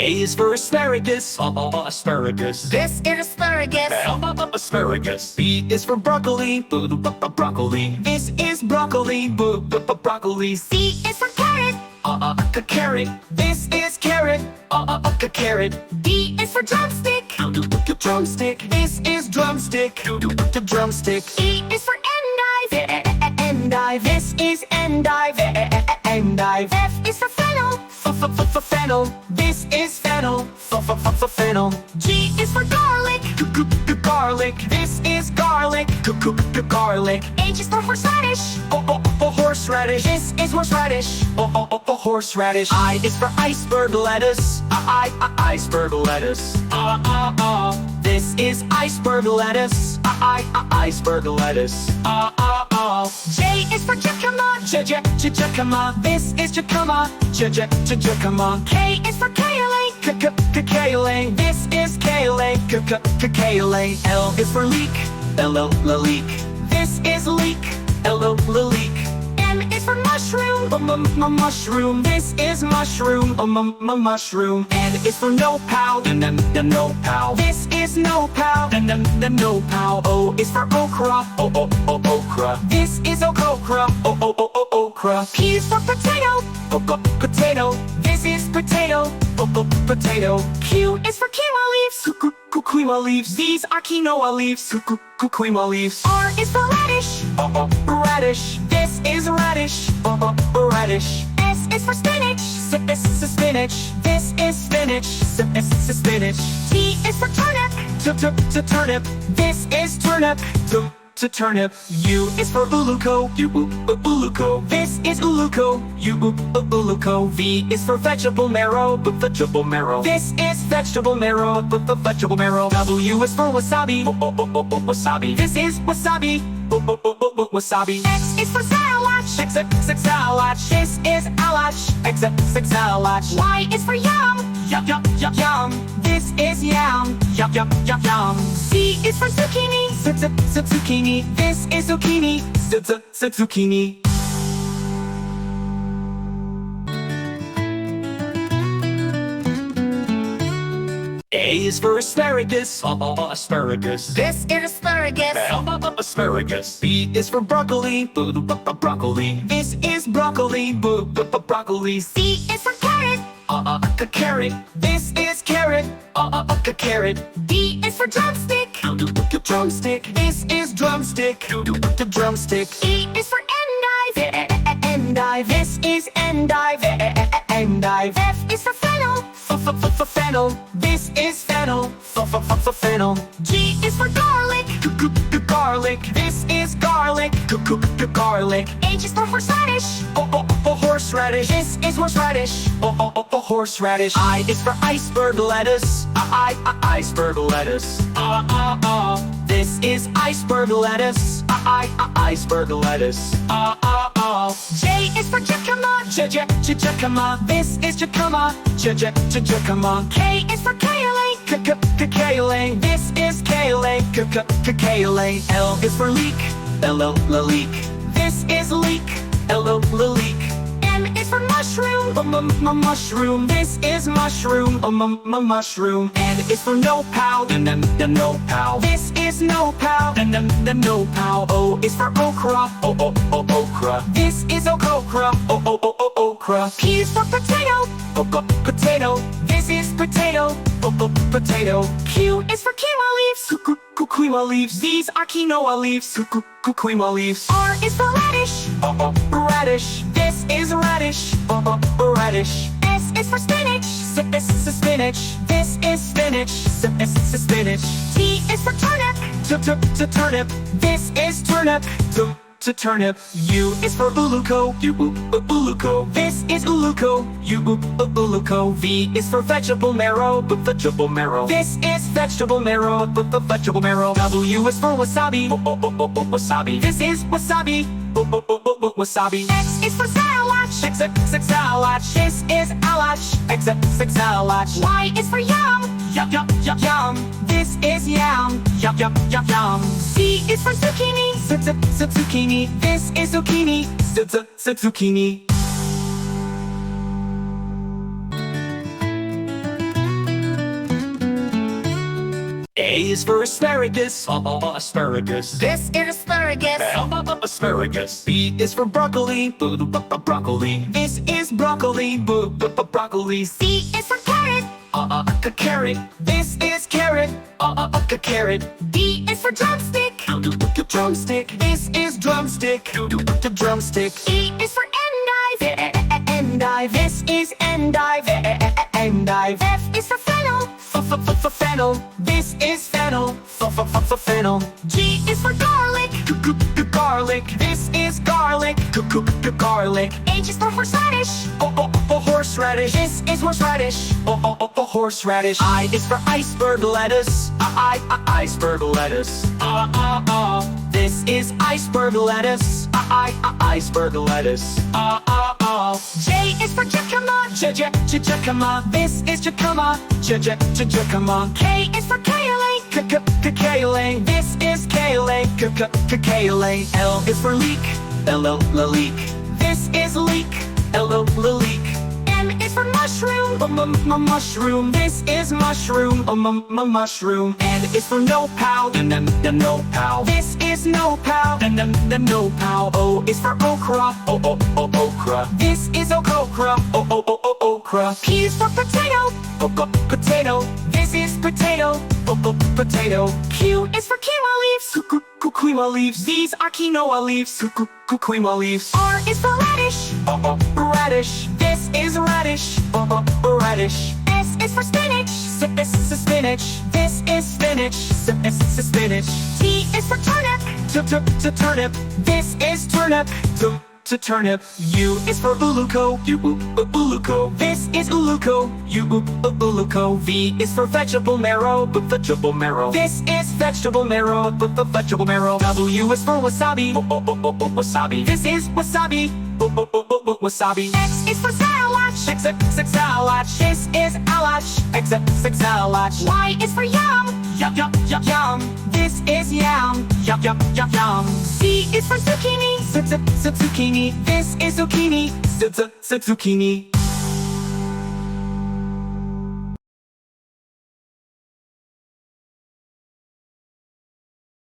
A is for asparagus, asparagus. This is asparagus. Asparagus. B is for broccoli, broccoli. This is broccoli, broccoli. C is for carrot. Carrot. This is carrot, carrot. D is for drumstick. Drumstick. This is drumstick, drumstick. E is for endive. Endive. This is endive, endive. F is for fennel. Fennel. This is fennel, fennel. G is for garlic. Garlic. This is garlic, garlic. H is for horseradish. Horseradish. This is horseradish, horseradish. I is for iceberg lettuce, iceberg lettuce. This is iceberg lettuce, iceberg lettuce. J is for jicama. Jicama. This is jicama, jicama. K is for kale. Kale. This is kale, kale. L is for leek, leek. This is leek, leek. M is for mushroom. Mushroom. This is mushroom, mushroom. N is for no-pow, no-pow. This is no-pow, no-pow. O is for okra, okra. This is okra, okra. P is for potato. Potato. This is potato, potato. Q is for quinoa leaves. Quinoa leaves. These are quinoa leaves, quinoa leaves. R is for radish. Radish. This is radish, radish. S is for spinach. Spinach. This is spinach, spinach. T is for turnip. Turnip. This is turnip, turnip. U is for uluco, uluco. This is uluco, uluco. V is for vegetable marrow, vegetable marrow. This is vegetable marrow, vegetable marrow. W is for wasabi, wasabi. This is wasabi, wasabi. X is for salach. Salach. This is alach, salach. Y is for yam. Yum. This is yum, yum. Z is for zucchini. Zucchini. This is zucchini, zucchini. A is for asparagus, asparagus. This is asparagus. Asparagus. B is for broccoli, broccoli. This is broccoli, broccoli. C is for carrot. Carrot. This is carrot, carrot. D is for drumstick. Drumstick. This is drumstick, drumstick. E is for endive. Endive. This is endive, endive. F is for fennel. Fennel. This is fennel, fennel. G is for garlic. Garlic. This is garlic, garlic. H is for horseradish. Horseradish. This is horseradish, horseradish. I is for iceberg lettuce, iceberg lettuce. This is iceberg lettuce, iceberg lettuce. J is for jicama. Jicama. This is jicama, jicama. K is for kale. Kale. This is kale, kale. L is for leek, leek. This is leek, leek. M is for mushroom. Mushroom. This is mushroom, mushroom. N is for no-pow, no-pow. This is no-pow, no-pow. O is for okra, okra. This is okra, okra. P is for potato. Potato. This is potato, potato. Q is for quinoa leaves. Quinoa leaves. These are quinoa leaves, quinoa leaves. R is for radish. Radish. This is radish, radish. S is for spinach. Spinach. This is spinach, spinach. T is for turnip. Turnip. This is turnip, turnip. U is for uluco, uluco. This is uluco, uluco. V is for vegetable marrow, vegetable marrow. This is vegetable marrow, vegetable marrow. W is for wasabi, wasabi. This is wasabi, wasabi. X is for salach. Salach. This is alach, salach. Y is for yam. Yum. This is yum, yum. Z is for zucchini. Zucchini. This is zucchini, zucchini. is for asparagus. Asparagus. This is asparagus. Asparagus. B is for broccoli. Broccoli. This is broccoli. Broccoli. C is for carrot. Carrot. This is carrot. Carrot. D is for drumstick. Drumstick. This is drumstick. Drumstick. E is for endive. Endive. This is endive. Endive. F is for fennel. Fennel. This is fennel. Fennel. G is for garlic. Garlic. This is garlic. Garlic. H is for horseradish. Horseradish. This is horseradish. Horseradish. I is for iceberg lettuce. Iceberg lettuce. This is iceberg lettuce. Iceberg lettuce. J is for jicama. Jicama. This is jicama. Jicama. K is for kale. Kale. This is kale. Kale. L is for leek. Leek. This is leek. Leek. M is for mushroom. Mushroom. This is mushroom. Mushroom. N is for no-pow. No-pow. This is no-pow. No-pow. O is for okra. Okra. This is okra. Okra. P is for potato. Potato. This is potato. Potato. Q is for quinoa leaves. Quinoa leaves. These are quinoa leaves. Quinoa leaves. R is for radish. Radish. This is radish. Radish. S is for spinach. Spinach. This is spinach. Spinach. T is for turnip. Turnip. This is turnip. Turnip. U is for uluco. Uluco. This is uluco. Uluco. V is for vegetable marrow. Vegetable marrow. This is vegetable marrow. Vegetable marrow. W is for wasabi. Wasabi. This is wasabi. Wasabi. X is for salach. Salach. This is alach. Salach. Y is for yam. Yum. This is yum. Yum. Z is for zucchini. Zucchini. This is zucchini. Zucchini.